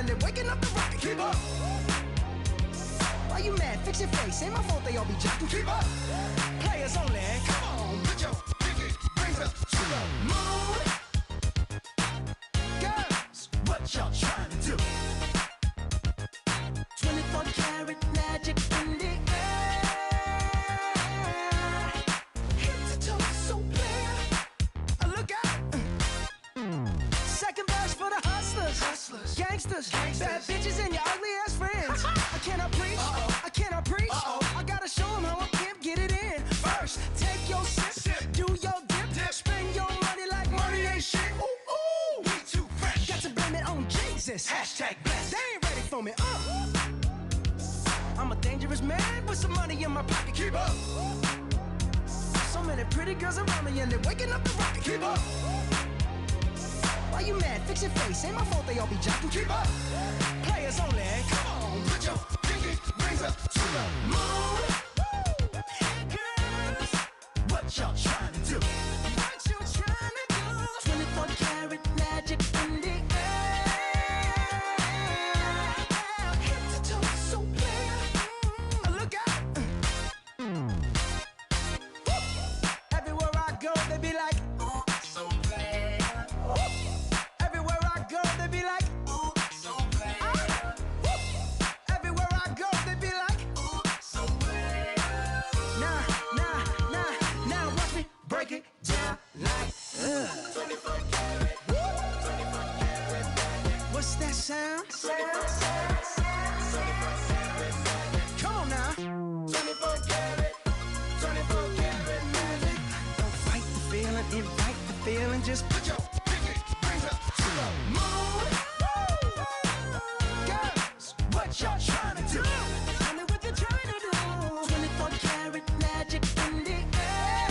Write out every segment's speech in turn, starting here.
and they're waking up the rocket. Keep up. Why you mad? Fix your face. Ain't my fault they all be jocking. Keep up. Players only. Come on, put your pinky rings up to the moon. Girls, what y'all trying to do? 24 karat magic in the air. Head to toe, so clear. Look out. Second verse for the hustlers, gangsters, bad bitches and your ugly ass friends. I cannot preach, I cannot preach. I gotta show them how I can't get it in. First, take your sip, do your dip, spend your money like money ain't shit. Ooh, ooh, we too fresh. Got to blame it on Jesus. Hashtag blessed. They ain't ready for me. I'm a dangerous man with some money in my pocket. Keep up. So many pretty girls around me and they're waking up the rocket. Keep up. Why you mad? Fix your face. Ain't my fault they all be jocking. Keep up. Players only. Come on, put your pinky rings up to the moon. Girls, what y'all trying to do? What you trying to do? 24 karat magic in the air. Head to toe, so clear. Look out. Everywhere I go, they be like, oh, so clear. Everywhere I go, they be like, oh, so clear. Everywhere I go, they be like, oh, so clear. Now, watch me break it down like 24 karat, 24 karat magic. What's that sound? Come on now. 24 karat, 24 karat magic. Don't fight the feeling, invite the feeling. Just put your pinky rings up to the moon. Girls, what y'all trying to do? Tell me what you're trying to do. 24 karat magic in the air.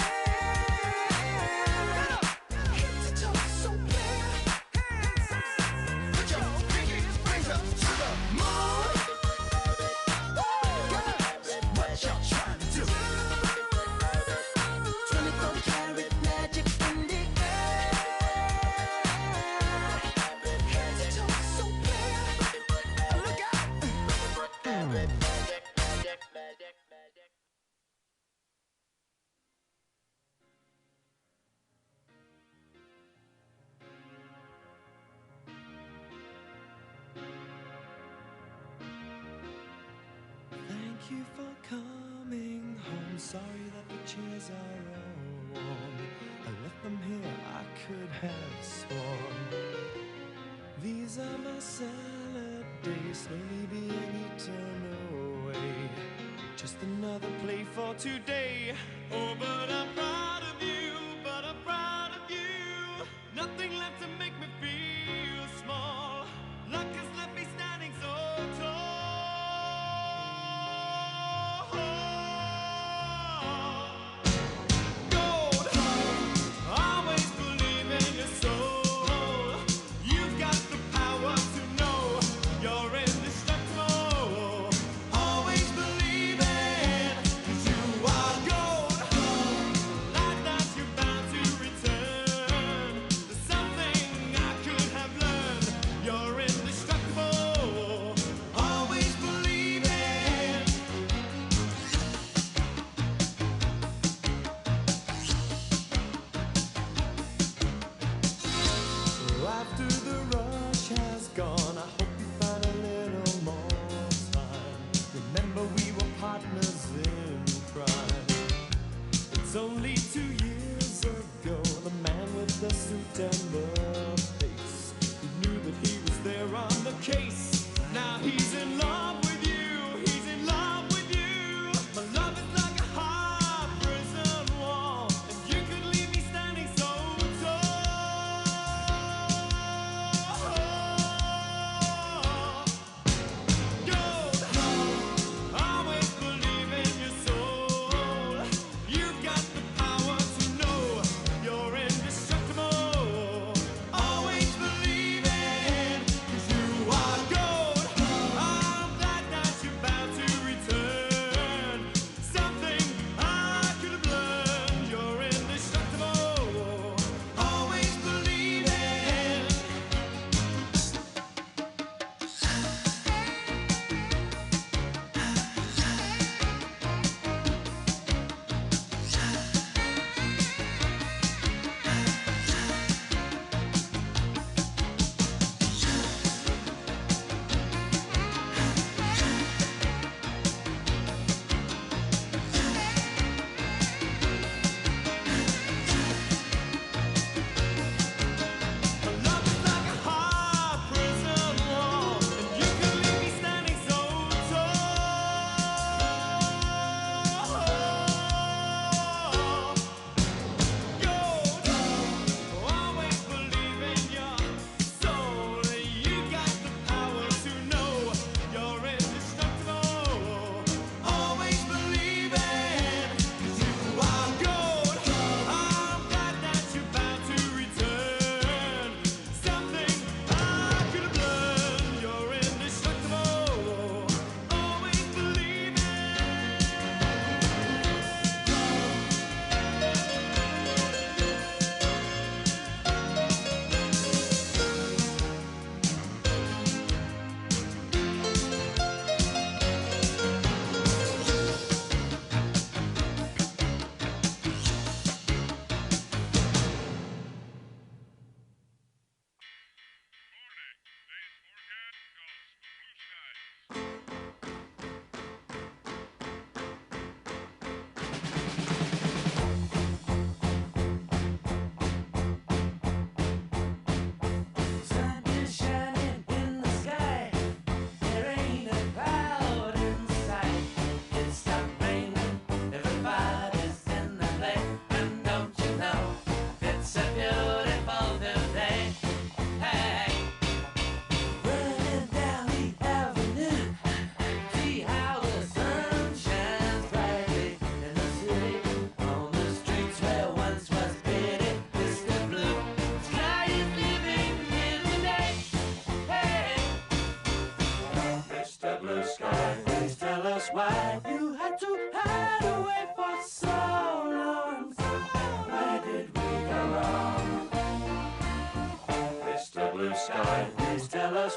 Head to toe, so clear. Put your pinky rings up to the moon. Girls, what y'all trying to do? 24 karat magic in the air. Head to toe, so clear. Look out. Thank you for coming home. Sorry that the chairs are all warm. I left them here, I could have sworn. These are my salad days, slowly being eaten away. Just another play for today. Oh, but I'm proud of you, but I'm proud of you. Nothing left to make me feel small. Luck has left me standing so tall. Gold, always believe in your soul. You've got the power to know you're indestructible. Always believe it, 'cause you are gold. Like that you're bound to return. There's something I could have learned. You're indestructible. Always believe it. After the rush has gone, I hope you find a little more time. Remember we were partners in crime. It's only 2 years ago, the man with the suit and the face, who knew that he was there on the case. Now he's in love with you, he's in love with you. My love is like a hard prison wall, and you could leave me standing so tall. Gold, always believe in your soul. You've got the power to know you're indestructible. Always believe it, 'cause you are gold.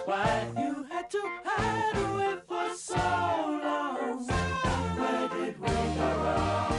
why you had to hide away for so long. Where did we go wrong?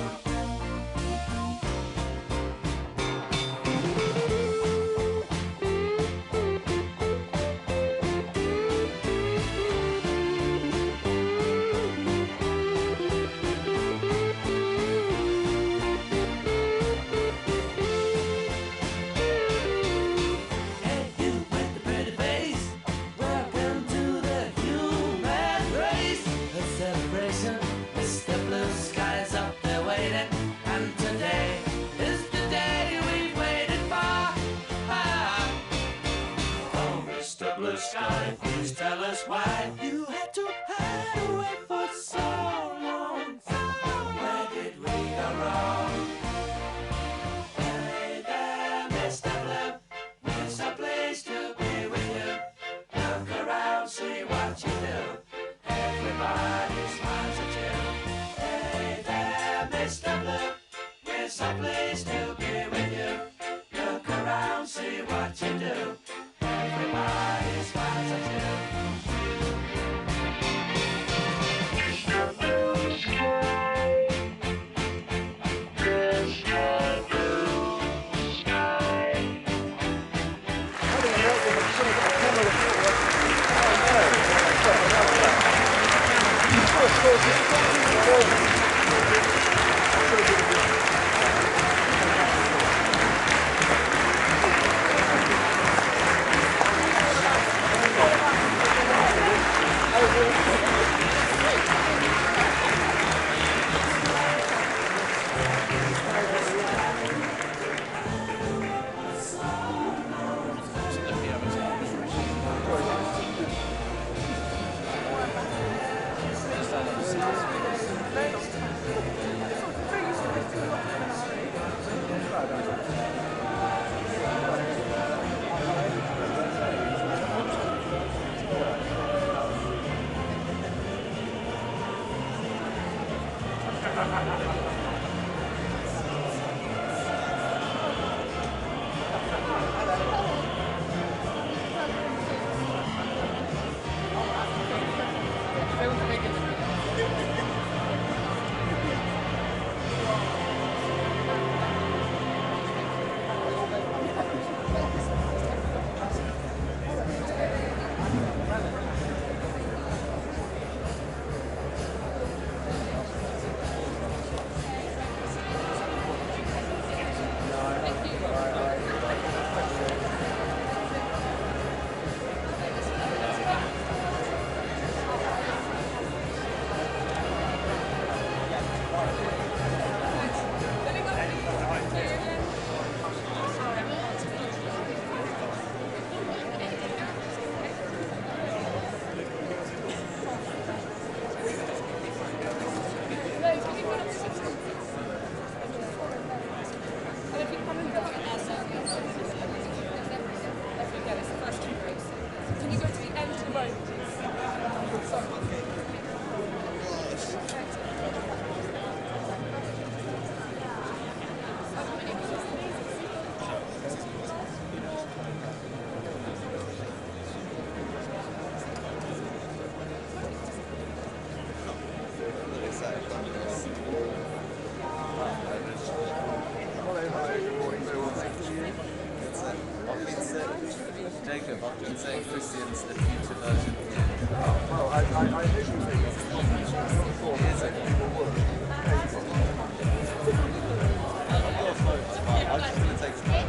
Sky, please tell us why you had to hide away for so long. Where did we go wrong? Hey there, Mr. Blue, it's a place to be with you. Look around, see what you do. Everybody smiles at you. Hey there, Mr. Blue, it's a place to be with you. Look around, see what you do. Everybody smiles at you. Jacob, I've been saying Christian's the future version. Well, I initially think it is a people work. I'm just going to take some time.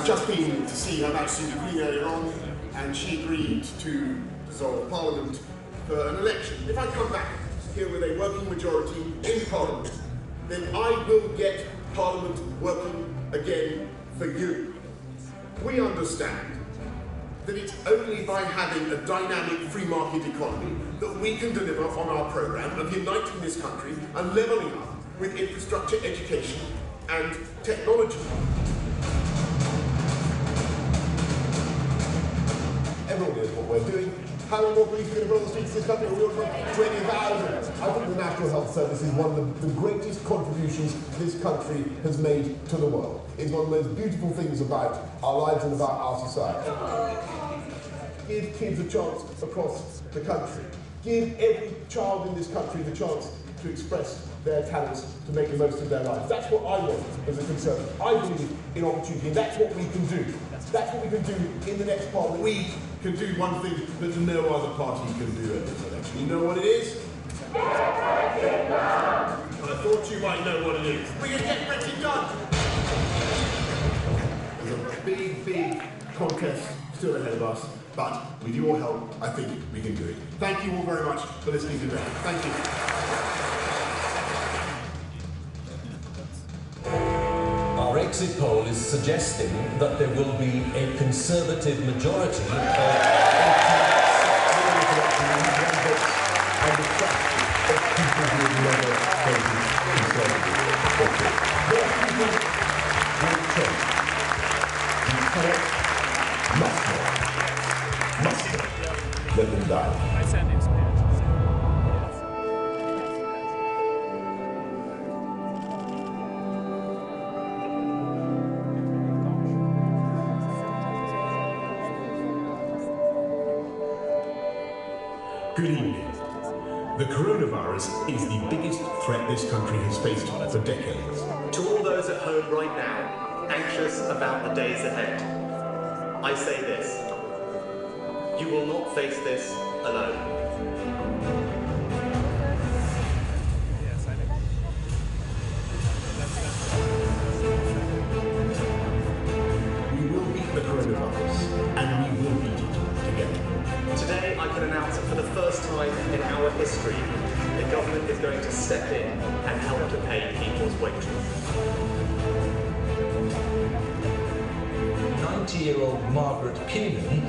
Just been to see Her Majesty the Queen earlier on, and she agreed to dissolve Parliament for an election. If I come back here with a working majority in Parliament, then I will get Parliament working again for you. We understand that it's only by having a dynamic free market economy that we can deliver on our programme of uniting this country and levelling up with infrastructure, education, and technology. Everyone knows what we're doing. How many more police are going to put on the streets of this country? We'll put 20,000. I think the National Health Service is one of the greatest contributions this country has made to the world. It's one of the most beautiful things about our lives and about our society. Give kids a chance across the country. Give every child in this country the chance to express their talents, to make the most of their lives. That's what I want as a Conservative. I believe in opportunity, and that's what we can do. That's what we can do in the next Parliament. We can do one thing that no other party can do at this election. You know what it is? And I thought you might know what it is. We're going to get Brexit done! There's a big, big contest still ahead of us, but with your help, I think we can do it. Thank you all very much for listening today. Thank you. Our exit poll is suggesting that there will be a Conservative majority of 18 and the trust of people who have never voted Conservative. More people will change. You cannot, must not let them die. Good evening. The coronavirus is the biggest threat this country has faced for decades. To all those at home right now, anxious about the days ahead, I say this: you will not face this alone. We will beat the coronavirus, and we will beat it together. Today, I can announce that for the first time in our history, the government is going to step in and help to pay people's wages. 90-year-old Margaret Keenan,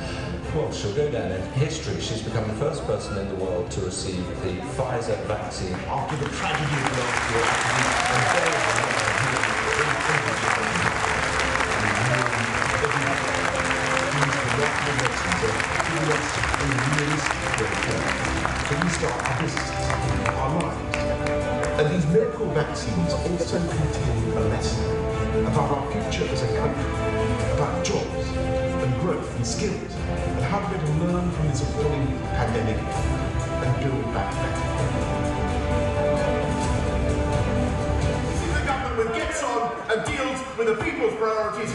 well, she'll go down in history. She's become the first person in the world to receive the Pfizer vaccine after the tragedy of last year. So we start our businesses, our lives. And these miracle vaccines also contain a lesson about our future as a country, about jobs and growth and skills, and how we're going to learn from this appalling pandemic and build back better. This is a government that gets on and deals with the people's priorities.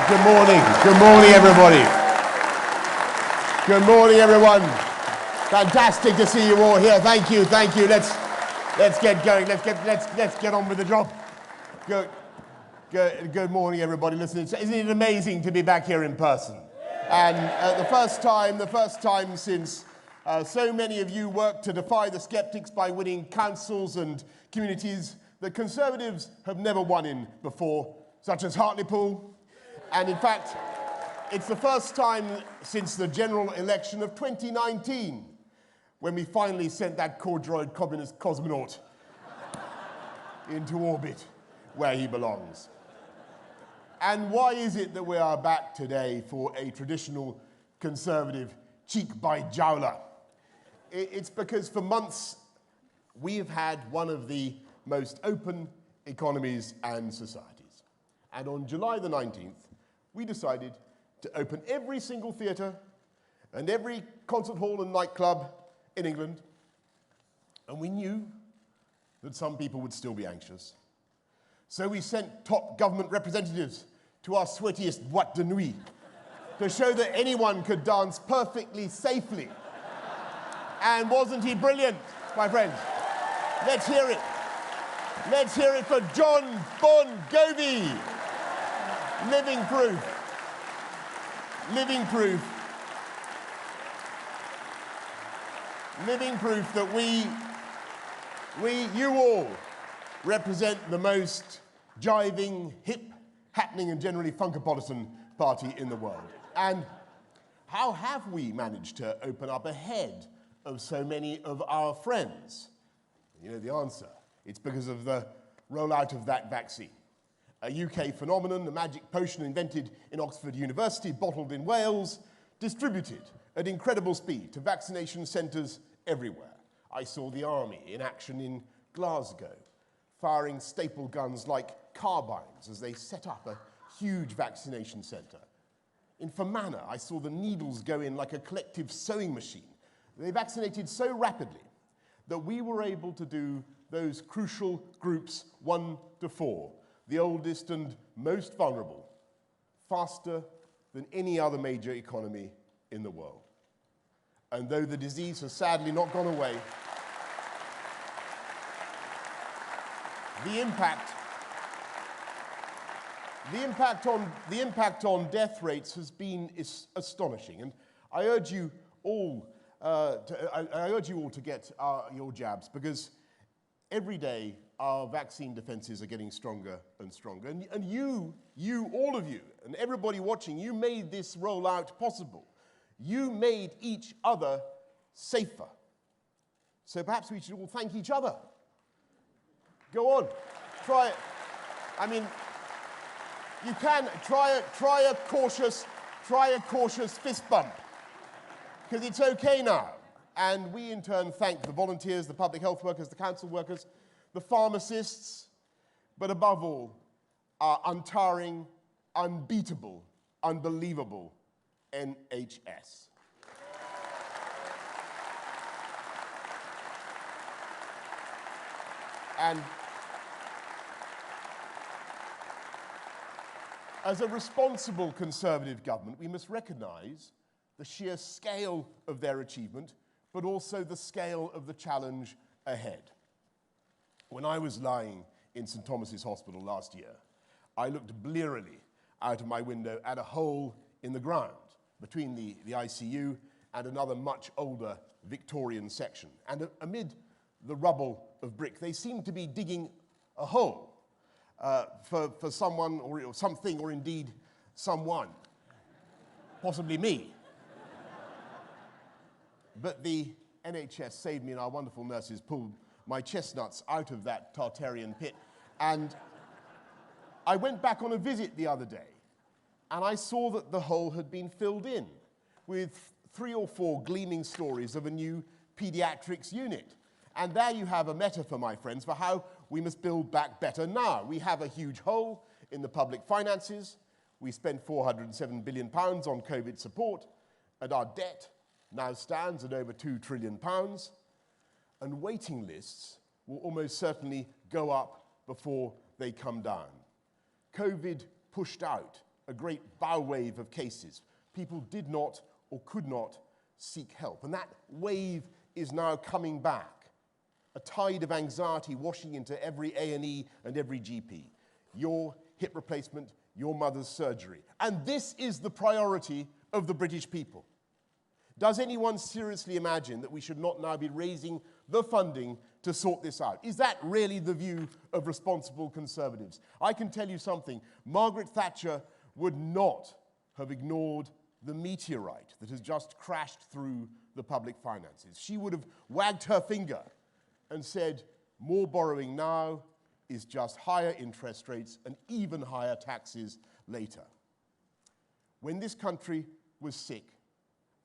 Good morning. Good morning, everybody. Good morning, everyone. Fantastic to see you all here. Thank you. Thank you. Let's get going. Let's get on with the job. Good morning, everybody. Listen, isn't it amazing to be back here in person? And the first time since so many of you worked to defy the skeptics by winning councils and communities that Conservatives have never won in before, such as Hartlepool. And in fact, it's the first time since the general election of 2019 when we finally sent that corduroy communist cosmonaut into orbit where he belongs. And why is it that we are back today for a traditional conservative cheek by jowler? It's because for months we've had one of the most open economies and societies. And on July the 19th, we decided to open every single theatre and every concert hall and nightclub in England. And we knew that some people would still be anxious. So we sent top government representatives to our sweatiest boîte de nuit to show that anyone could dance perfectly safely. And wasn't he brilliant, my friends? Let's hear it. Let's hear it for John Bon Jovi. Living proof. Living proof. Living proof that you all represent the most jiving, hip, happening, and generally funkapolitan party in the world. And how have we managed to open up ahead of so many of our friends? You know the answer. It's because of the rollout of that vaccine. A UK phenomenon, a magic potion invented in Oxford University, bottled in Wales, distributed at incredible speed to vaccination centres everywhere. I saw the army in action in Glasgow, firing staple guns like carbines as they set up a huge vaccination centre. In Fermanagh, I saw the needles go in like a collective sewing machine. They vaccinated so rapidly that we were able to do those crucial groups 1 to 4, the oldest and most vulnerable, faster than any other major economy in the world. And though the disease has sadly not gone away, the impact on death rates has been astonishing. And I urge you all to get your jabs, because every day our vaccine defenses are getting stronger and stronger. And you, all of you, and everybody watching, you made this rollout possible. You made each other safer. So perhaps we should all thank each other. Go on, try it. I mean, you can try a cautious fist bump, because it's okay now. And we in turn thank the volunteers, the public health workers, the council workers, the pharmacists, but above all, our untiring, unbeatable, unbelievable NHS. And as a responsible Conservative government, we must recognise the sheer scale of their achievement, but also the scale of the challenge ahead. When I was lying in St Thomas's Hospital last year, I looked blearily out of my window at a hole in the ground between the ICU and another much older Victorian section. And amid the rubble of brick, they seemed to be digging a hole for someone or something, or indeed someone, possibly me. But the NHS saved me, and our wonderful nurses pulled my chestnuts out of that Tartarian pit. And I went back on a visit the other day, and I saw that the hole had been filled in with 3 or 4 gleaming stories of a new paediatrics unit. And there you have a metaphor, my friends, for how we must build back better now. We have a huge hole in the public finances. We spent £407 billion on COVID support, and our debt now stands at over £2 trillion. And waiting lists will almost certainly go up before they come down. COVID pushed out a great bow wave of cases. People did not or could not seek help. And that wave is now coming back. A tide of anxiety washing into every A&E and every GP. Your hip replacement, your mother's surgery. And this is the priority of the British people. Does anyone seriously imagine that we should not now be raising the funding to sort this out? Is that really the view of responsible Conservatives? I can tell you something. Margaret Thatcher would not have ignored the meteorite that has just crashed through the public finances. She would have wagged her finger and said, more borrowing now is just higher interest rates and even higher taxes later. When this country was sick,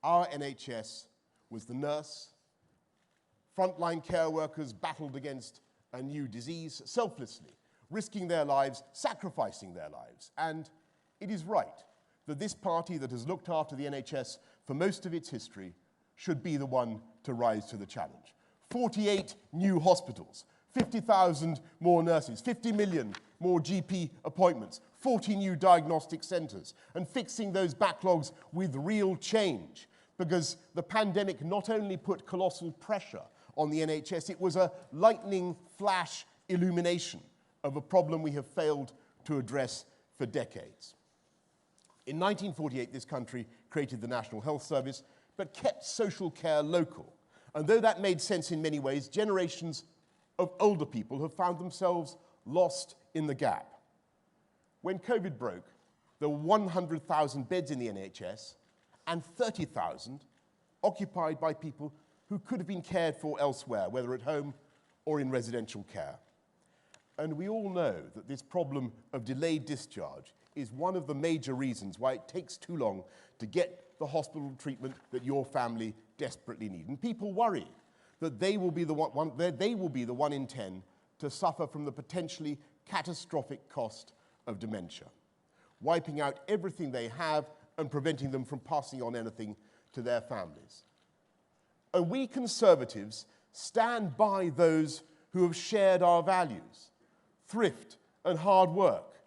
our NHS was the nurse. Frontline care workers battled against a new disease selflessly, risking their lives, sacrificing their lives. And it is right that this party that has looked after the NHS for most of its history should be the one to rise to the challenge. 48 new hospitals, 50,000 more nurses, 50 million more GP appointments, 40 new diagnostic centres, and fixing those backlogs with real change. Because the pandemic not only put colossal pressure on the NHS, it was a lightning flash illumination of a problem we have failed to address for decades. In 1948, this country created the National Health Service, but kept social care local. And though that made sense in many ways, generations of older people have found themselves lost in the gap. When COVID broke, there were 100,000 beds in the NHS and 30,000 occupied by people who could have been cared for elsewhere, whether at home or in residential care. And we all know that this problem of delayed discharge is one of the major reasons why it takes too long to get the hospital treatment that your family desperately need. And people worry that they will be the one in 10 to suffer from the potentially catastrophic cost of dementia, wiping out everything they have and preventing them from passing on anything to their families. And we Conservatives stand by those who have shared our values, thrift and hard work,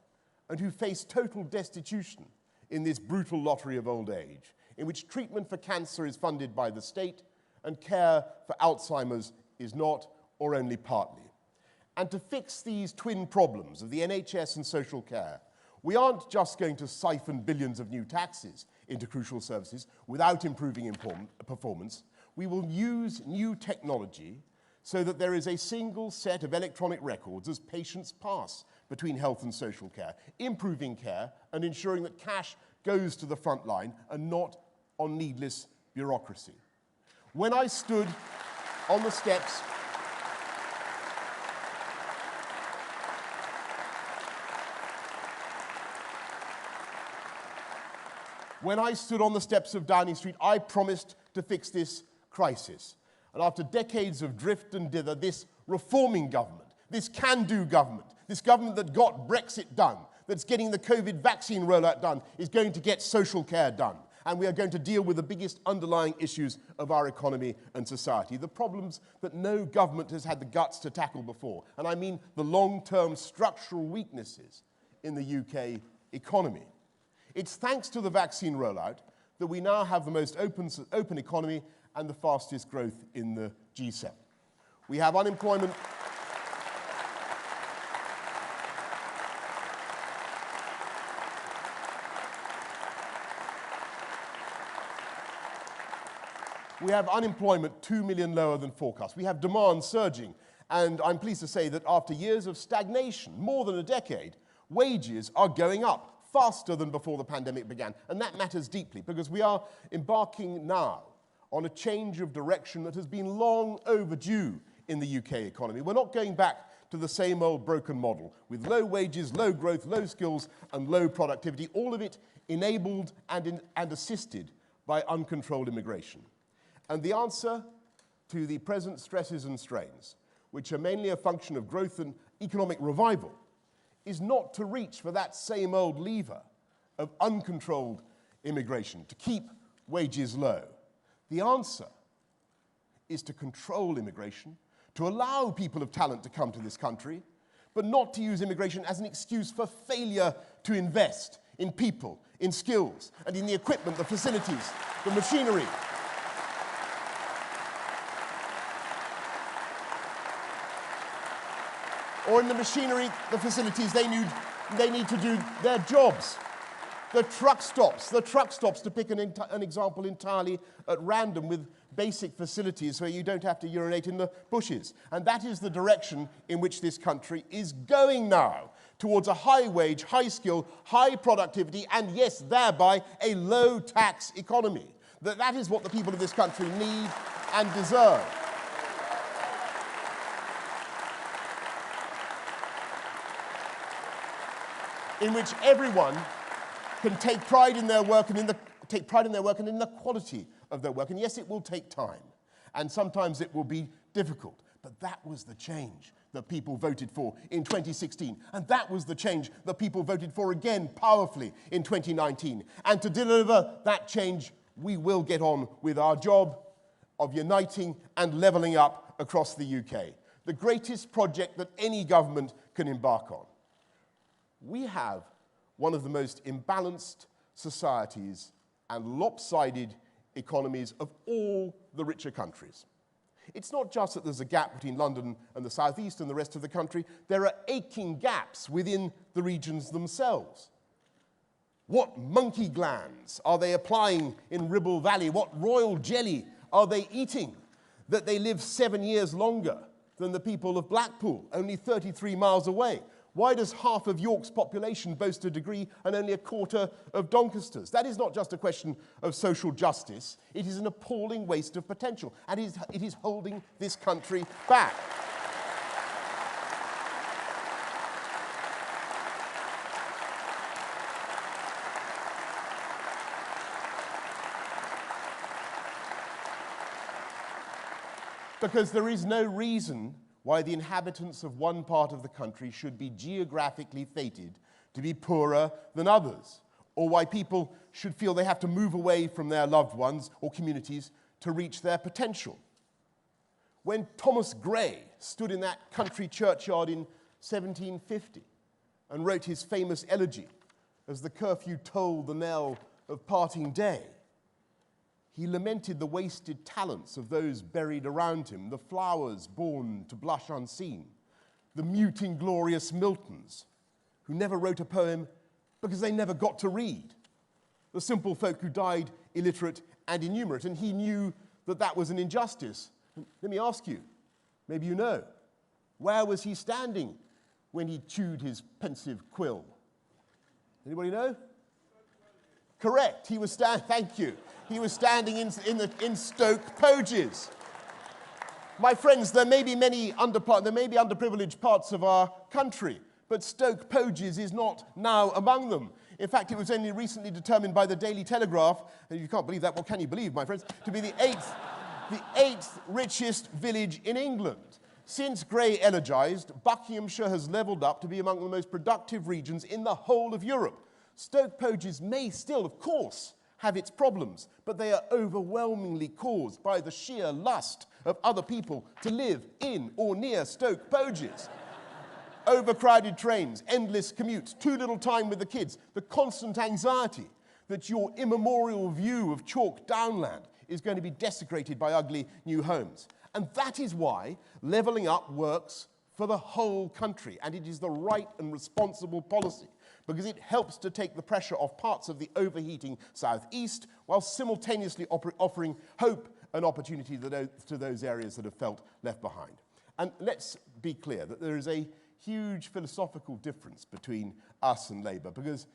and who face total destitution in this brutal lottery of old age, in which treatment for cancer is funded by the state and care for Alzheimer's is not, or only partly. And to fix these twin problems of the NHS and social care, we aren't just going to siphon billions of new taxes into crucial services without improving performance. We will use new technology so that there is a single set of electronic records as patients pass between health and social care, improving care and ensuring that cash goes to the front line and not on needless bureaucracy. When I stood on the steps of Downing Street, I promised to fix this crisis. And after decades of drift and dither, this reforming government, this can-do government, this government that got Brexit done, that's getting the COVID vaccine rollout done, is going to get social care done. And we are going to deal with the biggest underlying issues of our economy and society, the problems that no government has had the guts to tackle before. And I mean the long-term structural weaknesses in the UK economy. It's thanks to the vaccine rollout that we now have the most open economy and the fastest growth in the G7. We have unemployment. We have unemployment 2 million lower than forecast. We have demand surging. And I'm pleased to say that after years of stagnation, more than a decade, wages are going up faster than before the pandemic began. And that matters deeply because we are embarking now on a change of direction that has been long overdue in the UK economy. We're not going back to the same old broken model with low wages, low growth, low skills, and low productivity, all of it enabled and assisted by uncontrolled immigration. And the answer to the present stresses and strains, which are mainly a function of growth and economic revival, is not to reach for that same old lever of uncontrolled immigration, to keep wages low. The answer is to control immigration, to allow people of talent to come to this country, but not to use immigration as an excuse for failure to invest in people, in skills, and in the equipment, the facilities, the machinery. Or in the machinery, the facilities they need to do their jobs. The truck stops, to pick an example entirely at random, with basic facilities so you don't have to urinate in the bushes. And that is the direction in which this country is going now, towards a high-wage, high-skill, high productivity, and yes, thereby a low-tax economy. That is what the people of this country need and deserve. In which everyone can take pride in their work and in the quality of their work. And yes, it will take time, and sometimes it will be difficult. But that was the change that people voted for in 2016. And that was the change that people voted for again powerfully in 2019. And to deliver that change, we will get on with our job of uniting and levelling up across the UK. The greatest project that any government can embark on. We have one of the most imbalanced societies and lopsided economies of all the richer countries. It's not just that there's a gap between London and the southeast and the rest of the country. There are aching gaps within the regions themselves. What monkey glands are they applying in Ribble Valley? What royal jelly are they eating that they live 7 years longer than the people of Blackpool, only 33 miles away? Why does half of York's population boast a degree and only a quarter of Doncaster's? That is not just a question of social justice. It is an appalling waste of potential, and it is holding this country back. Because there is no reason why the inhabitants of one part of the country should be geographically fated to be poorer than others, or why people should feel they have to move away from their loved ones or communities to reach their potential. When Thomas Gray stood in that country churchyard in 1750 and wrote his famous elegy, as the curfew tolled the knell of parting day, he lamented the wasted talents of those buried around him, the flowers born to blush unseen, the mute inglorious Miltons, who never wrote a poem because they never got to read, the simple folk who died illiterate and innumerate, and he knew that that was an injustice. Let me ask you, maybe you know, where was he standing when he chewed his pensive quill? Anybody know? Correct, he was thank you. He was standing in Stoke Poges. My friends, there may be underprivileged parts of our country, but Stoke Poges is not now among them. In fact, it was only recently determined by the Daily Telegraph, and you can't believe that, what can you believe, my friends, to be the eighth richest village in England. Since Gray elegized, Buckinghamshire has levelled up to be among the most productive regions in the whole of Europe. Stoke Poges may still, of course, have its problems, but they are overwhelmingly caused by the sheer lust of other people to live in or near Stoke Poges. Overcrowded trains, endless commutes, too little time with the kids, the constant anxiety that your immemorial view of chalk downland is going to be desecrated by ugly new homes. And that is why levelling up works for the whole country, and it is the right and responsible policy, because it helps to take the pressure off parts of the overheating southeast while simultaneously offering hope and opportunity to those areas that have felt left behind. And let's be clear that there is a huge philosophical difference between us and Labour, because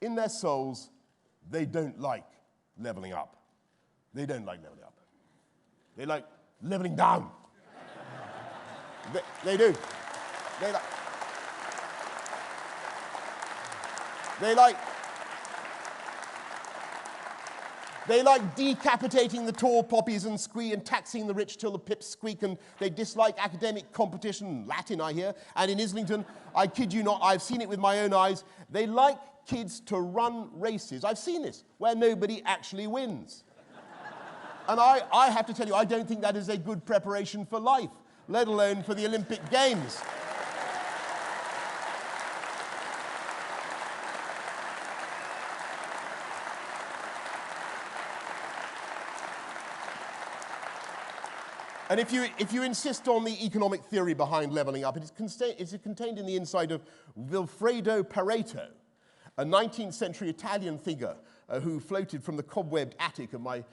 in their souls, they don't like levelling up. They don't like levelling up. They like levelling down. They do. They like decapitating the tall poppies and taxing the rich till the pips squeak, and they dislike academic competition, Latin I hear, and in Islington, I kid you not, I've seen it with my own eyes, they like kids to run races, I've seen this, where nobody actually wins. And I have to tell you, I don't think that is a good preparation for life, let alone for the Olympic Games. And if you insist on the economic theory behind levelling up, it is contained in the inside of Vilfredo Pareto, a 19th century Italian figure who floated from the cobwebbed attic of my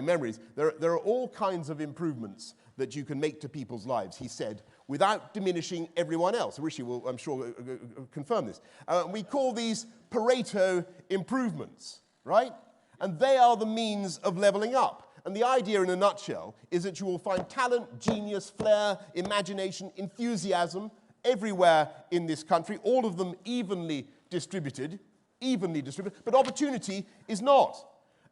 memories. There are all kinds of improvements that you can make to people's lives, he said, without diminishing everyone else. Rishi will, I'm sure, confirm this. We call these Pareto improvements, right? And they are the means of levelling up. And the idea in a nutshell is that you will find talent, genius, flair, imagination, enthusiasm everywhere in this country, all of them evenly distributed, evenly distributed, but opportunity is not.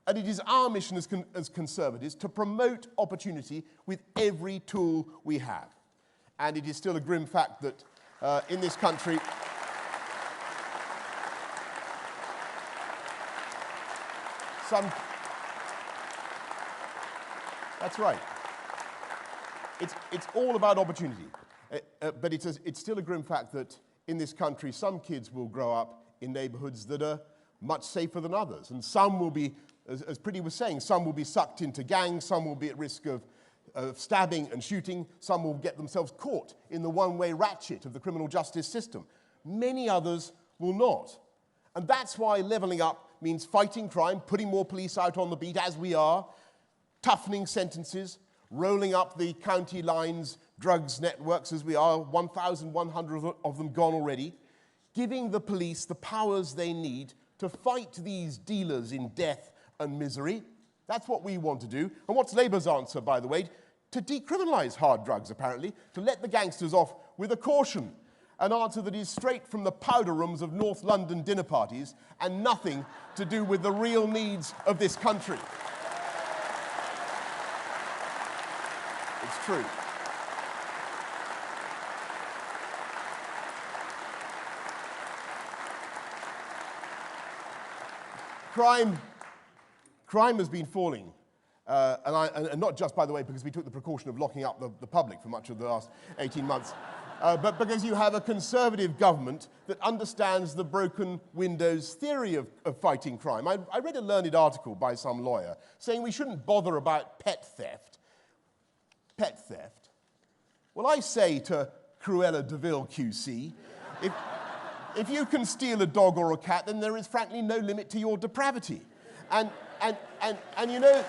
And it is our mission as Conservatives to promote opportunity with every tool we have. And it is still a grim fact that in this country, that's right. It's all about opportunity. But it's still a grim fact that in this country, some kids will grow up in neighborhoods that are much safer than others. And some will be, as Pretty was saying, some will be sucked into gangs, some will be at risk of stabbing and shooting, some will get themselves caught in the one-way ratchet of the criminal justice system. Many others will not. And that's why levelling up means fighting crime, putting more police out on the beat, as we are, toughening sentences, rolling up the county lines drugs networks, as we are, 1,100 of them gone already, giving the police the powers they need to fight these dealers in death and misery. That's what we want to do. And what's Labour's answer, by the way? To decriminalise hard drugs, apparently, to let the gangsters off with a caution. An answer that is straight from the powder rooms of North London dinner parties and nothing to do with the real needs of this country. It's true. Crime has been falling, and not just, by the way, because we took the precaution of locking up the public for much of the last 18 months, but because you have a Conservative government that understands the broken windows theory of fighting crime. I read a learned article by some lawyer saying we shouldn't bother about pet theft. Pet theft? Well, I say to Cruella de Vil QC, if you can steal a dog or a cat, then there is frankly no limit to your depravity. And you know,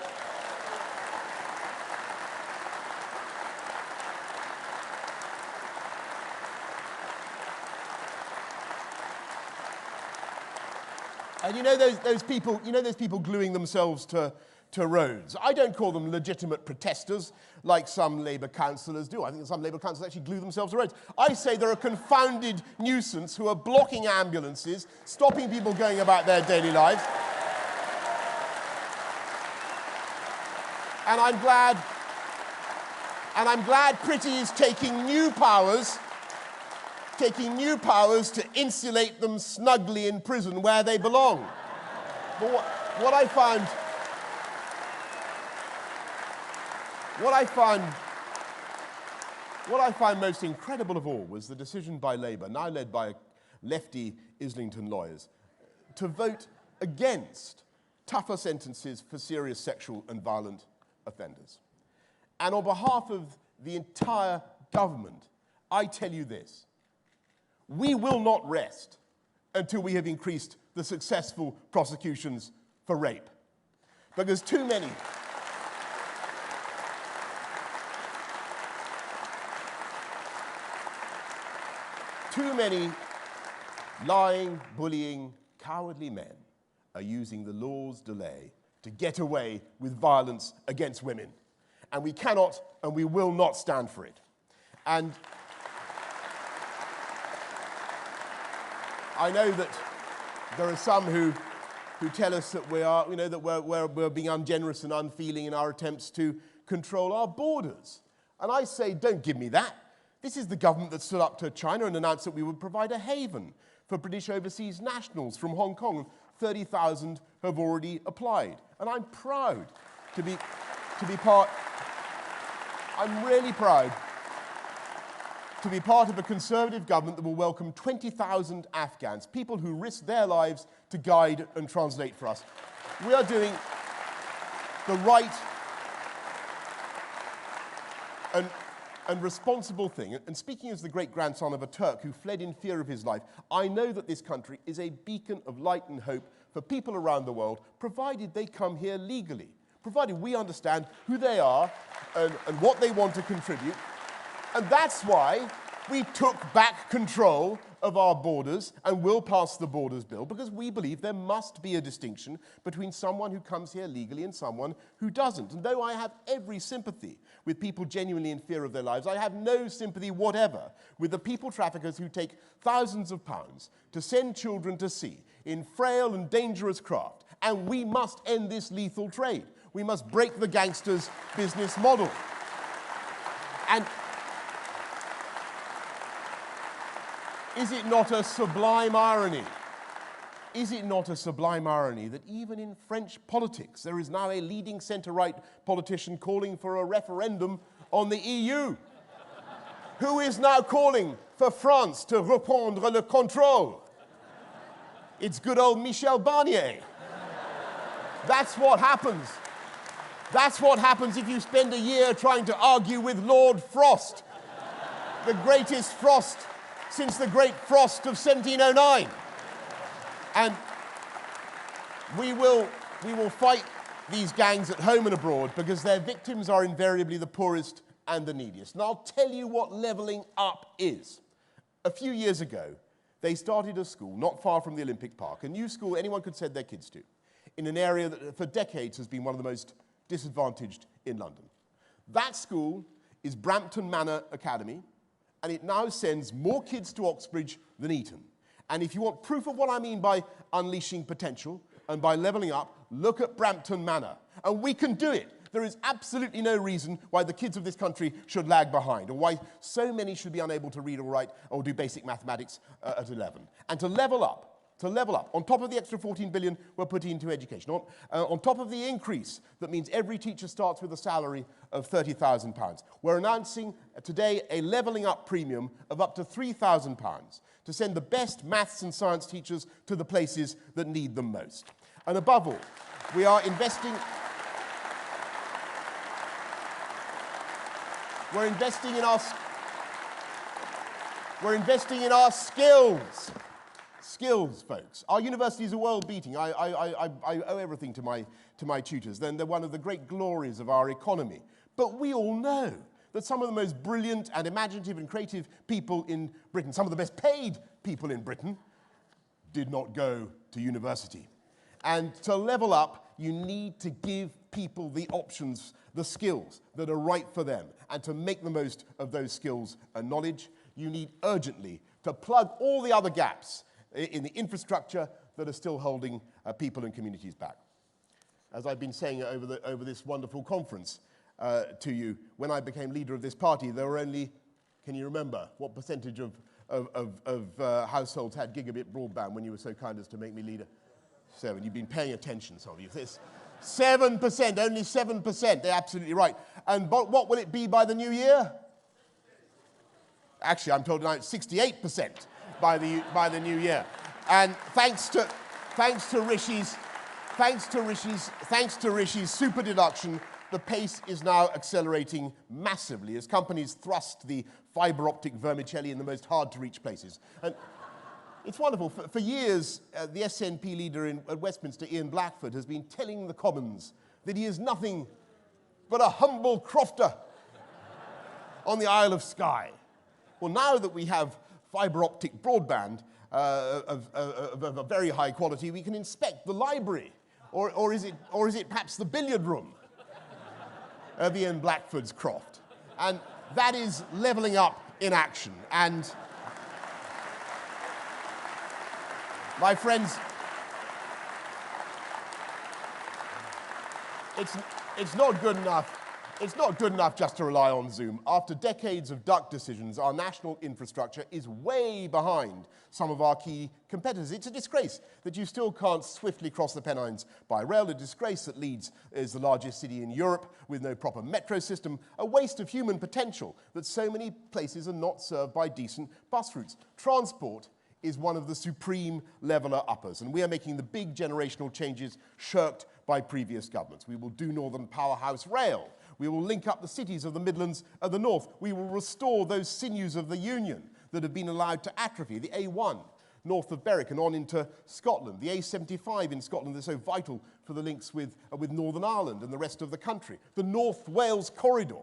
those people gluing themselves to roads. I don't call them legitimate protesters like some Labour councillors do. I think some Labour councillors actually glue themselves to roads. I say they're a confounded nuisance who are blocking ambulances, stopping people going about their daily lives. And I'm glad Pretty is taking new powers to insulate them snugly in prison where they belong. But what I found most incredible of all was the decision by Labour, now led by lefty Islington lawyers, to vote against tougher sentences for serious sexual and violent offenders. And on behalf of the entire government, I tell you this: we will not rest until we have increased the successful prosecutions for rape. Because too many lying, bullying, cowardly men are using the law's delay to get away with violence against women. And we cannot and we will not stand for it. And I know that there are some who tell us that we're being ungenerous and unfeeling in our attempts to control our borders. And I say, don't give me that. This is the government that stood up to China and announced that we would provide a haven for British overseas nationals from Hong Kong. 30,000 have already applied. And I'm proud to be part, I'm really proud to be part of a Conservative government that will welcome 20,000 Afghans, people who risk their lives to guide and translate for us. We are doing the right and responsible thing. And speaking as the great-grandson of a Turk who fled in fear of his life, I know that this country is a beacon of light and hope for people around the world, provided they come here legally, provided we understand who they are and what they want to contribute. And that's why We took back control of our borders and will pass the Borders Bill because we believe there must be a distinction between someone who comes here legally and someone who doesn't. And though I have every sympathy with people genuinely in fear of their lives, I have no sympathy whatever with the people traffickers who take thousands of pounds to send children to sea in frail and dangerous craft. And we must end this lethal trade. We must break the gangsters' business model. And is it not a sublime irony? Is it not a sublime irony that even in French politics there is now a leading centre-right politician calling for a referendum on the EU? Who is now calling for France to reprendre le contrôle? It's good old Michel Barnier. That's what happens. That's what happens if you spend a year trying to argue with Lord Frost, the greatest Frost since the Great Frost of 1709. And we will fight these gangs at home and abroad because their victims are invariably the poorest and the neediest. And I'll tell you what levelling up is. A few years ago, they started a school not far from the Olympic Park, a new school anyone could send their kids to, in an area that for decades has been one of the most disadvantaged in London. That school is Brampton Manor Academy, and it now sends more kids to Oxbridge than Eton. And if you want proof of what I mean by unleashing potential and by levelling up, look at Brampton Manor. And we can do it. There is absolutely no reason why the kids of this country should lag behind, or why so many should be unable to read or write or do basic mathematics at 11. And to level up, on top of the extra 14 billion we're putting into education, on top of the increase that means every teacher starts with a salary of £30,000, we're announcing today a levelling up premium of up to £3,000 to send the best maths and science teachers to the places that need them most. And above all, we are investing... We're investing in our skills. Skills, folks. Our universities are world-beating. I owe everything to my tutors. They're one of the great glories of our economy. But we all know that some of the most brilliant and imaginative and creative people in Britain, some of the best paid people in Britain, did not go to university. And to level up, you need to give people the options, the skills that are right for them. And to make the most of those skills and knowledge, you need urgently to plug all the other gaps in the infrastructure that are still holding people and communities back. As I've been saying over this wonderful conference to you, when I became leader of this party, there were only, can you remember, what percentage of households had gigabit broadband when you were so kind as to make me leader? 7. You've been paying attention, some of you. It's 7%, only 7%. They're absolutely right. And what will it be by the new year? Actually, I'm told now it's 68% by the new year. And thanks to Rishi's super deduction, the pace is now accelerating massively as companies thrust the fibre optic vermicelli in the most hard-to-reach places. And it's wonderful. For years, the SNP leader at Westminster, Ian Blackford, has been telling the Commons that he is nothing but a humble crofter on the Isle of Skye. Well, now that we have fibre optic broadband of a very high quality, we can inspect the library, or is it perhaps the billiard room of Ian Blackford's croft? And that is levelling up in action. And my friends, it's not good enough. It's not good enough just to rely on Zoom. After decades of duck decisions, our national infrastructure is way behind some of our key competitors. It's a disgrace that you still can't swiftly cross the Pennines by rail, a disgrace that Leeds is the largest city in Europe with no proper metro system, a waste of human potential that so many places are not served by decent bus routes. Transport is one of the supreme leveller uppers, and we are making the big generational changes shirked by previous governments. We will do Northern Powerhouse Rail. We will link up the cities of the Midlands and the North. We will restore those sinews of the Union that have been allowed to atrophy. The A1 north of Berwick and on into Scotland. The A75 in Scotland is so vital for the links with Northern Ireland and the rest of the country. The North Wales Corridor.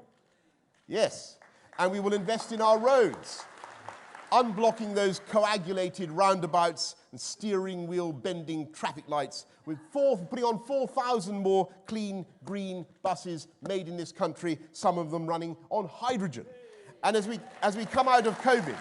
Yes. And we will invest in our roads. unblocking those coagulated roundabouts and steering wheel bending traffic lights, with putting on 4,000 more clean, green buses made in this country, some of them running on hydrogen. And as we come out of COVID,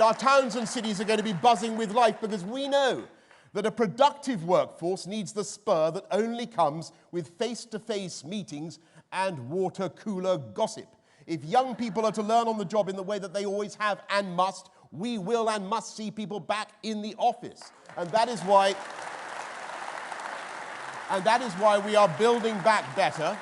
our towns and cities are going to be buzzing with life, because we know that a productive workforce needs the spur that only comes with face-to-face meetings and water cooler gossip. If young people are to learn on the job in the way that they always have and must, we will and must see people back in the office. And that is why we are building back better.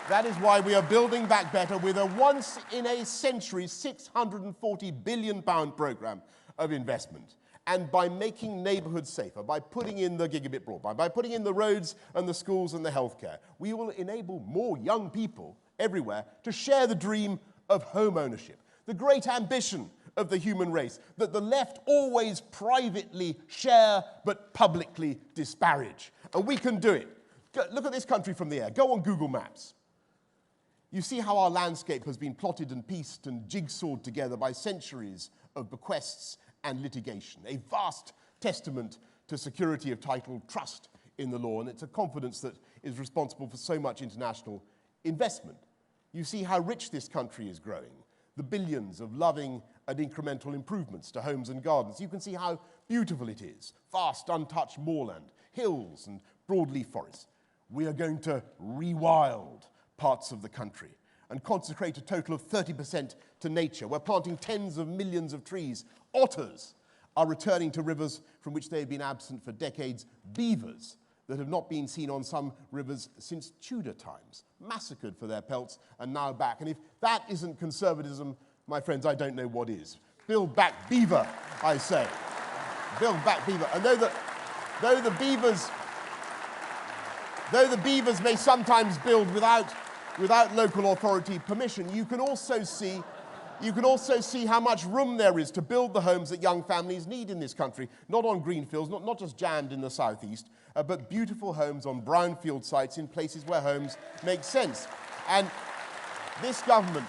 That is why we are building back better with a once-in-a-century £640 billion programme of investment. And by making neighbourhoods safer, by putting in the gigabit broadband, by putting in the roads and the schools and the healthcare, we will enable more young people everywhere to share the dream of home ownership, the great ambition of the human race that the left always privately share but publicly disparage. And we can do it. Look at this country from the air. Go on Google Maps. You see how our landscape has been plotted and pieced and jigsawed together by centuries of bequests and litigation, a vast testament to security of title, trust in the law, and it's a confidence that is responsible for so much international investment. You see how rich this country is growing, the billions of loving and incremental improvements to homes and gardens. You can see how beautiful it is, vast, untouched moorland, hills and broadleaf forests. We are going to rewild parts of the country and consecrate a total of 30% to nature. We're planting tens of millions of trees. Otters are returning to rivers from which they have been absent for decades. Beavers that have not been seen on some rivers since Tudor times, massacred for their pelts and now back. And if that isn't conservatism, my friends, I don't know what is. Build back beaver, I say. Build back beaver. And though the beavers may sometimes build without local authority permission, you can also see how much room there is to build the homes that young families need in this country, not on greenfields, not just jammed in the southeast, but beautiful homes on brownfield sites in places where homes make sense. And this government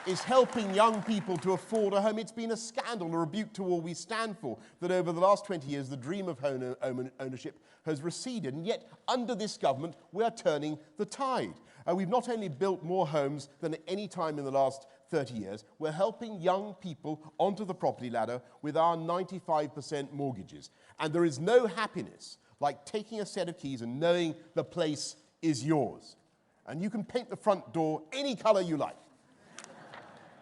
is helping young people to afford a home. It's been a scandal, a rebuke to all we stand for, that over the last 20 years the dream of home ownership has receded. And yet, under this government, we are turning the tide. We've not only built more homes than at any time in the last 30 years, we're helping young people onto the property ladder with our 95% mortgages. And there is no happiness like taking a set of keys and knowing the place is yours. And you can paint the front door any colour you like.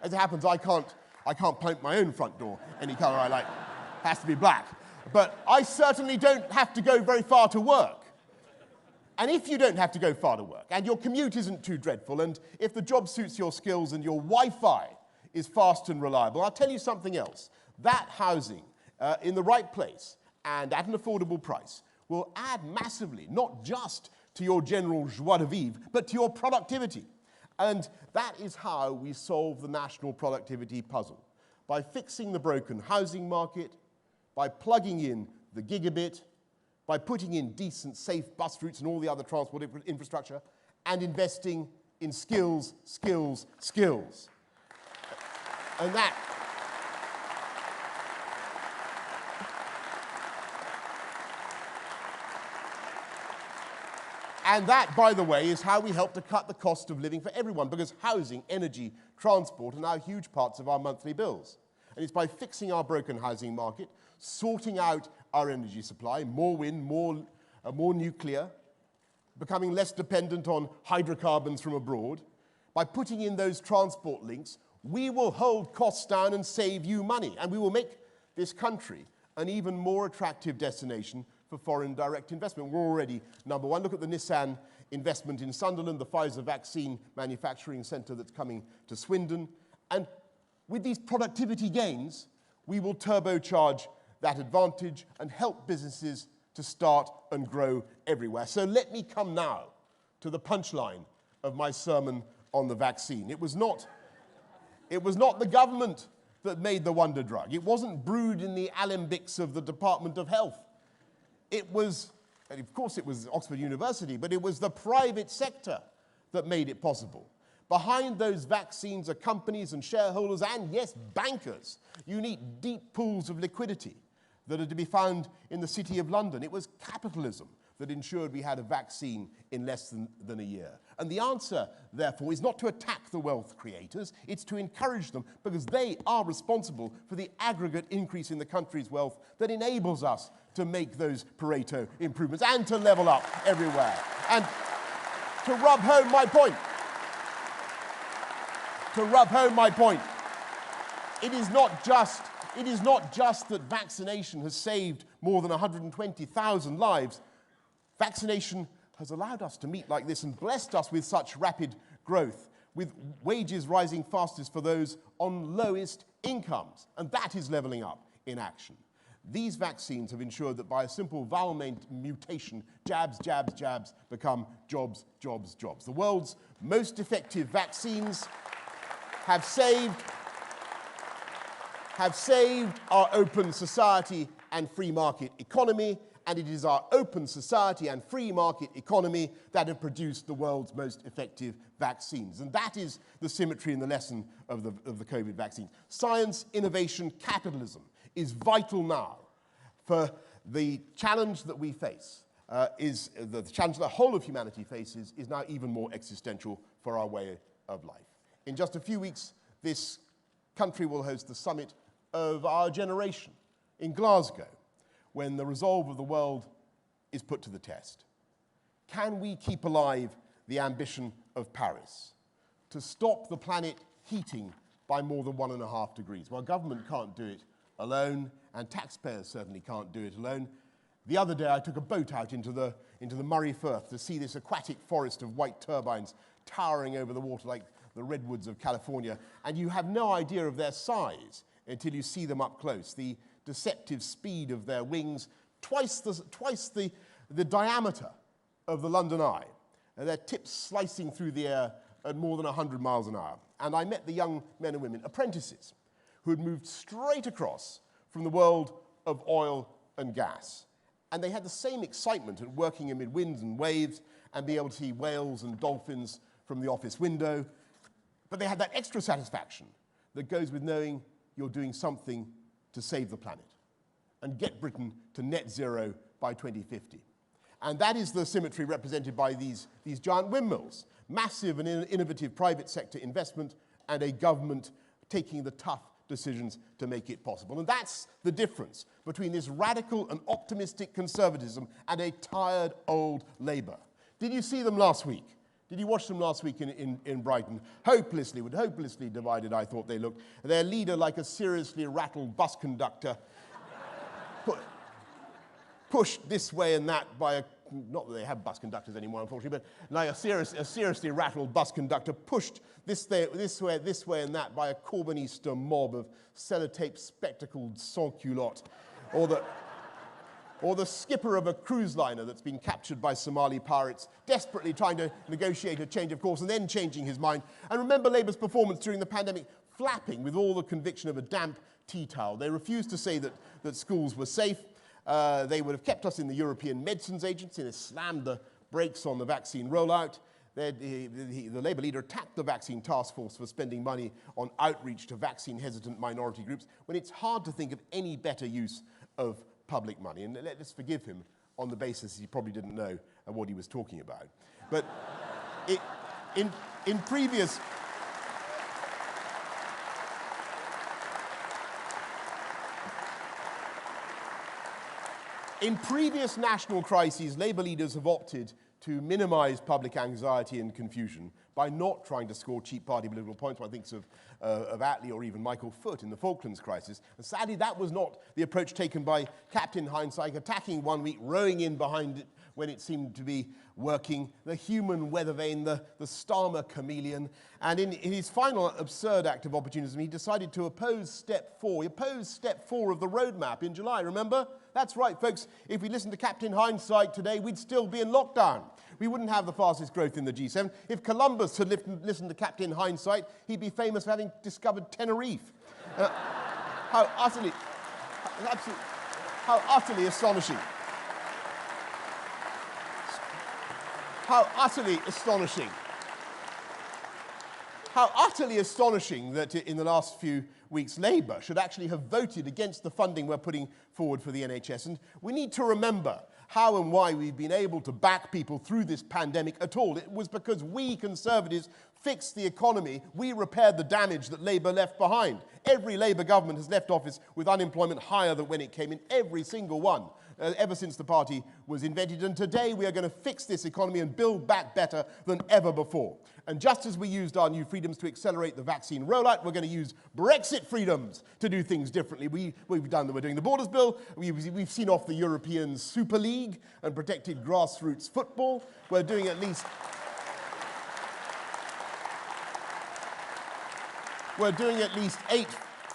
As it happens, I can't paint my own front door any colour I like. It has to be black. But I certainly don't have to go very far to work. And if you don't have to go far to work, and your commute isn't too dreadful, and if the job suits your skills and your Wi-Fi is fast and reliable, I'll tell you something else. That housing in the right place and at an affordable price will add massively, not just to your general joie de vivre, but to your productivity. And that is how we solve the national productivity puzzle. By fixing the broken housing market, by plugging in the gigabit, by putting in decent, safe bus routes and all the other transport infrastructure, and investing in skills, skills, skills. And that And that, by the way, is how we help to cut the cost of living for everyone, because housing, energy, transport are now huge parts of our monthly bills. And it's by fixing our broken housing market, sorting out our energy supply, more wind, more nuclear, becoming less dependent on hydrocarbons from abroad, by putting in those transport links, we will hold costs down and save you money. And we will make this country an even more attractive destination for foreign direct investment. We're already number one. Look at the Nissan investment in Sunderland, the Pfizer vaccine manufacturing centre that's coming to Swindon. And with these productivity gains, we will turbocharge that advantage and help businesses to start and grow everywhere. So let me come now to the punchline of my sermon on the vaccine. It was not the government that made the wonder drug. It wasn't brewed in the alembics of the Department of Health. It was, and of course it was Oxford University, but it was the private sector that made it possible. Behind those vaccines are companies and shareholders and, yes, bankers. You need deep pools of liquidity that are to be found in the City of London. It was capitalism that ensured we had a vaccine in less than a year. And the answer, therefore, is not to attack the wealth creators, it's to encourage them, because they are responsible for the aggregate increase in the country's wealth that enables us to make those Pareto improvements and to level up everywhere. And to rub home my point, it is not just that vaccination has saved more than 120,000 lives. Vaccination has allowed us to meet like this and blessed us with such rapid growth, with wages rising fastest for those on lowest incomes. And that is levelling up in action. These vaccines have ensured that by a simple vowel mutation, jabs, jabs, jabs become jobs, jobs, jobs. The world's most effective vaccines have saved our open society and free market economy, and it is our open society and free market economy that have produced the world's most effective vaccines. And that is the symmetry in the lesson of the COVID vaccines. Science, innovation, capitalism is vital now for the challenge that we face, the challenge the whole of humanity faces is now even more existential for our way of life. In just a few weeks, this country will host the summit of our generation in Glasgow, when the resolve of the world is put to the test. Can we keep alive the ambition of Paris to stop the planet heating by more than 1.5 degrees? Well, government can't do it alone, and taxpayers certainly can't do it alone. The other day, I took a boat out into the Murray Firth to see this aquatic forest of white turbines towering over the water like the redwoods of California, and you have no idea of their size until you see them up close. The deceptive speed of their wings, twice the diameter of the London Eye, and their tips slicing through the air at more than 100 miles an hour. And I met the young men and women, apprentices, who had moved straight across from the world of oil and gas. And they had the same excitement at working amid winds and waves and being able to see whales and dolphins from the office window. But they had that extra satisfaction that goes with knowing you're doing something to save the planet and get Britain to net zero by 2050. And that is the symmetry represented by these giant windmills, massive and innovative private sector investment and a government taking the tough decisions to make it possible. And that's the difference between this radical and optimistic conservatism and a tired old Labour. Did you see them last week? Did you watch them last week in Brighton? Hopelessly divided, I thought they looked. Their leader, like a seriously rattled bus conductor, pushed this way and that by a, not that they have bus conductors anymore, unfortunately, but like a seriously rattled bus conductor pushed this way and that by a Corbynista mob of sellotape spectacled sans-culottes, or the skipper of a cruise liner that's been captured by Somali pirates, desperately trying to negotiate a change of course and then changing his mind. And remember Labour's performance during the pandemic, flapping with all the conviction of a damp tea towel. They refused to say that schools were safe. They would have kept us in the European Medicines Agency. They slammed the brakes on the vaccine rollout. The Labour leader attacked the vaccine task force for spending money on outreach to vaccine-hesitant minority groups, when it's hard to think of any better use of public money. And let's forgive him on the basis he probably didn't know what he was talking about. But in previous national crises, Labour leaders have opted to minimise public anxiety and confusion by not trying to score cheap party political points. One thinks of Attlee or even Michael Foot in the Falklands crisis. And sadly, that was not the approach taken by Captain Hindsight, attacking one week, rowing in behind it when it seemed to be working, the human weather vane, the Starmer chameleon. And in his final absurd act of opportunism, he decided to oppose step 4. He opposed step 4 of the roadmap in July, remember? That's right, folks. If we listened to Captain Hindsight today, we'd still be in lockdown. We wouldn't have the fastest growth in the G7. If Columbus had listened to Captain Hindsight, he'd be famous for having discovered Tenerife. How utterly astonishing. How utterly astonishing. how utterly astonishing that in the last few weeks Labour should actually have voted against the funding we're putting forward for the NHS. And we need to remember how and why we've been able to back people through this pandemic at all. It was because we Conservatives fixed the economy. We repaired the damage that Labour left behind. Every Labour government has left office with unemployment higher than when it came in, every single one, ever since the party was invented. And today we are going to fix this economy and build back better than ever before. And just as we used our new freedoms to accelerate the vaccine rollout, we're going to use Brexit freedoms to do things differently. We're doing the Borders Bill, we've seen off the European Super League and protected grassroots football. We're doing at least 8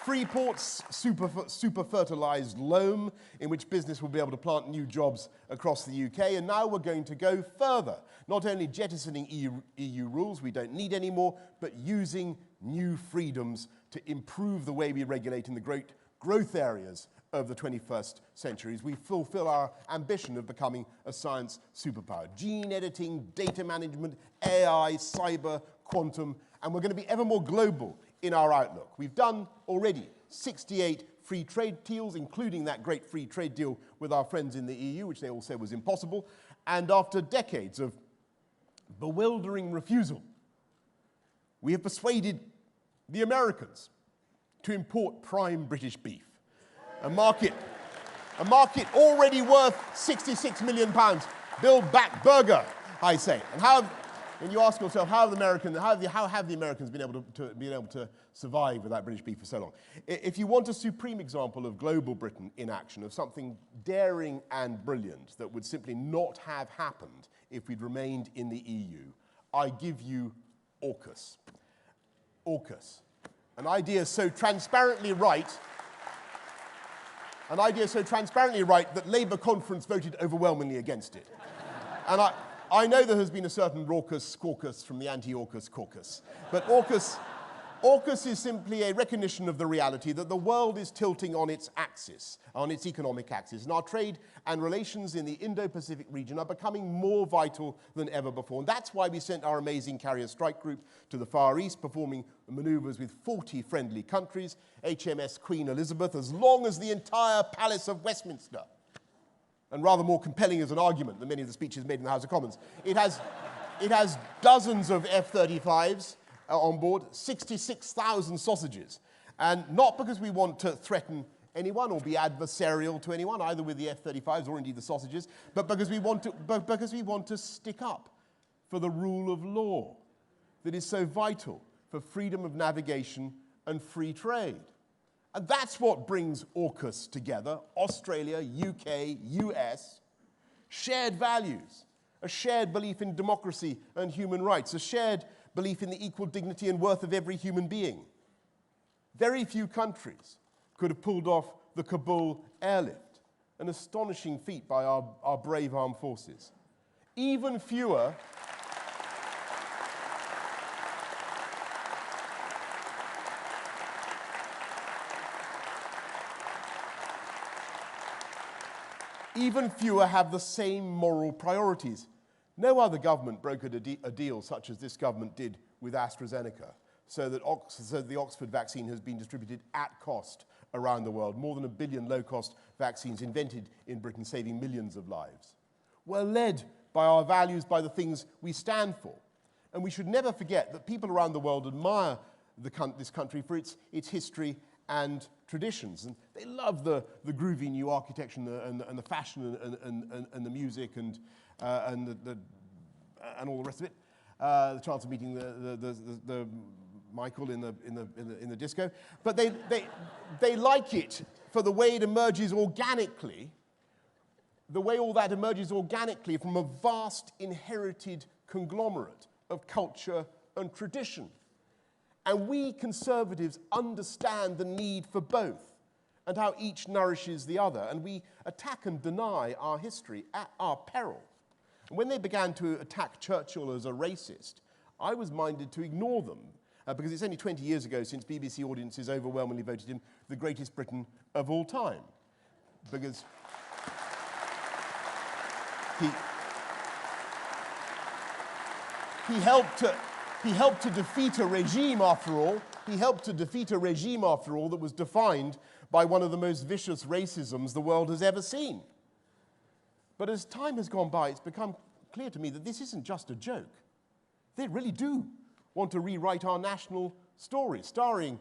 free ports, super fertilised loam, in which business will be able to plant new jobs across the UK. And now we're going to go further, not only jettisoning EU rules we don't need anymore, but using new freedoms to improve the way we regulate in the great growth areas of the 21st century as we fulfill our ambition of becoming a science superpower. Gene editing, data management, AI, cyber, quantum, and we're going to be ever more global in our outlook. We've done already 68 free trade deals, including that great free trade deal with our friends in the EU, which they all said was impossible. And after decades of bewildering refusal, we have persuaded the Americans to import prime British beef, a market already worth £66 million. Build back burger, I say. And you ask yourself, how have the Americans been able to survive without British beef for so long? If you want a supreme example of global Britain in action, of something daring and brilliant that would simply not have happened if we'd remained in the EU, I give you AUKUS. AUKUS, an idea so transparently right that Labour conference voted overwhelmingly against it. And I know there has been a certain raucous caucus from the anti-AUKUS caucus, but AUKUS is simply a recognition of the reality that the world is tilting on its axis, on its economic axis, and our trade and relations in the Indo-Pacific region are becoming more vital than ever before. And that's why we sent our amazing carrier strike group to the Far East, performing manoeuvres with 40 friendly countries, HMS Queen Elizabeth, as long as the entire Palace of Westminster. And rather more compelling as an argument than many of the speeches made in the House of Commons. It has dozens of F-35s on board, 66,000 sausages. And not because we want to threaten anyone or be adversarial to anyone, either with the F-35s or indeed the sausages, but because we want to stick up for the rule of law that is so vital for freedom of navigation and free trade. And that's what brings AUKUS together, Australia, UK, US, shared values, a shared belief in democracy and human rights, a shared belief in the equal dignity and worth of every human being. Very few countries could have pulled off the Kabul airlift, an astonishing feat by our brave armed forces. Even fewer have the same moral priorities. No other government brokered a deal such as this government did with AstraZeneca, so that the Oxford vaccine has been distributed at cost around the world. More than 1 billion low-cost vaccines invented in Britain, saving millions of lives. We're led by our values, by the things we stand for. And we should never forget that people around the world admire this country for its history and traditions. And they love the groovy new architecture and the fashion and the music and all the rest of it. The chance of meeting the Michael in the disco. But they like it for the way it emerges organically, the way all that emerges organically from a vast inherited conglomerate of culture and tradition. And we Conservatives understand the need for both and how each nourishes the other. And we attack and deny our history at our peril. And when they began to attack Churchill as a racist, I was minded to ignore them because it's only 20 years ago since BBC audiences overwhelmingly voted him the greatest Briton of all time. Because he helped He helped to defeat a regime, after all. He helped to defeat a regime, after all, that was defined by one of the most vicious racisms the world has ever seen. But as time has gone by, it's become clear to me that this isn't just a joke. They really do want to rewrite our national story, starting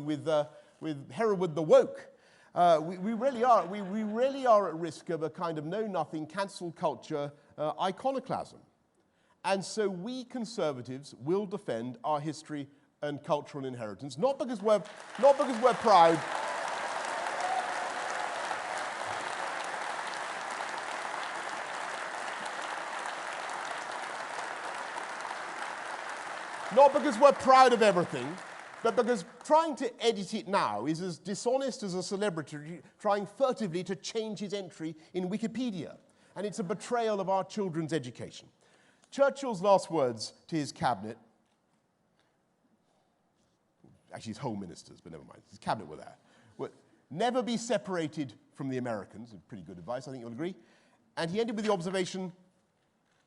with Hereward the Woke. We really are at risk of a kind of know-nothing cancel culture iconoclasm. And so we conservatives will defend our history and cultural inheritance, not because we're proud. Not because we're proud of everything, but because trying to edit it now is as dishonest as a celebrity trying furtively to change his entry in Wikipedia. And it's a betrayal of our children's education. Churchill's last words to his cabinet, actually his home ministers, but never mind, his cabinet were there, were, never be separated from the Americans. Pretty good advice, I think you'll agree. And he ended with the observation,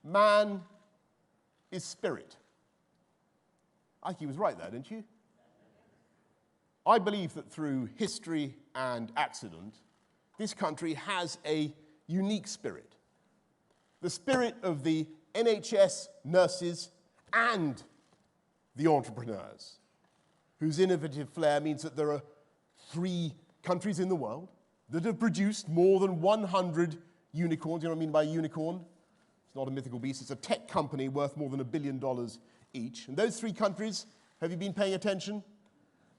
man is spirit. I think he was right there, didn't you? I believe that through history and accident, this country has a unique spirit. The spirit of the NHS nurses and the entrepreneurs, whose innovative flair means that there are 3 countries in the world that have produced more than 100 unicorns. You know what I mean by unicorn? It's not a mythical beast, it's a tech company worth more than $1 billion each. And those 3 countries, have you been paying attention?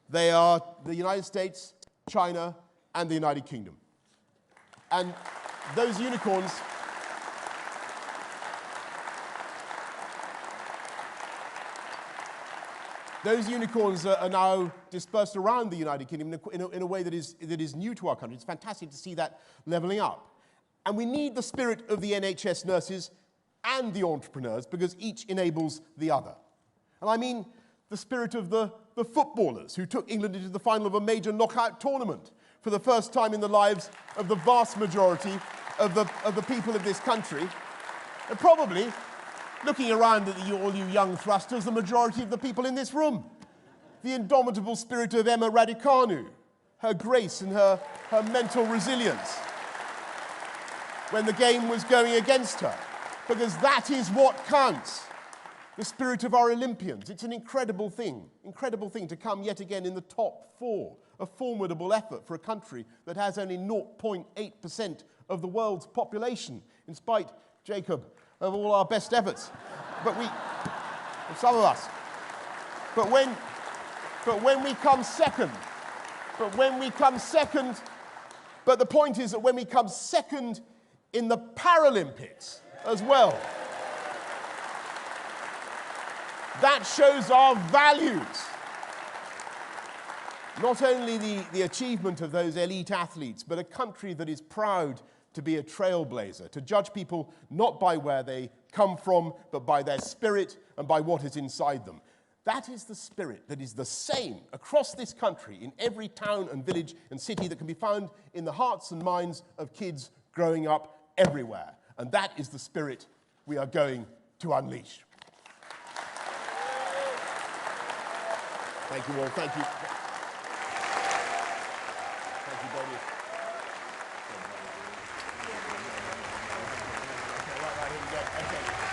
They are the United States, China, and the United Kingdom. And those unicorns, are now dispersed around the United Kingdom in a way that is new to our country. It's fantastic to see that leveling up. And we need the spirit of the NHS nurses and the entrepreneurs because each enables the other. And I mean the spirit of the footballers who took England into the final of a major knockout tournament for the first time in the lives of the vast majority of the people of this country. And probably, looking around at all you young thrusters, the majority of the people in this room. The indomitable spirit of Emma Raducanu, her grace and her mental resilience when the game was going against her. Because that is what counts. The spirit of our Olympians. It's an incredible thing to come yet again in the top 4. A formidable effort for a country that has only 0.8% of the world's population, in spite, Jacob, of all our best efforts. But some of us. But when we come second, but the point is that when we come second in the Paralympics as well, that shows our values. Not only the achievement of those elite athletes, but a country that is proud to be a trailblazer, to judge people not by where they come from, but by their spirit and by what is inside them. That is the spirit that is the same across this country in every town and village and city that can be found in the hearts and minds of kids growing up everywhere. And that is the spirit we are going to unleash. Thank you all. Thank you. Thank you, Boris. Okay, right, here we go. Okay.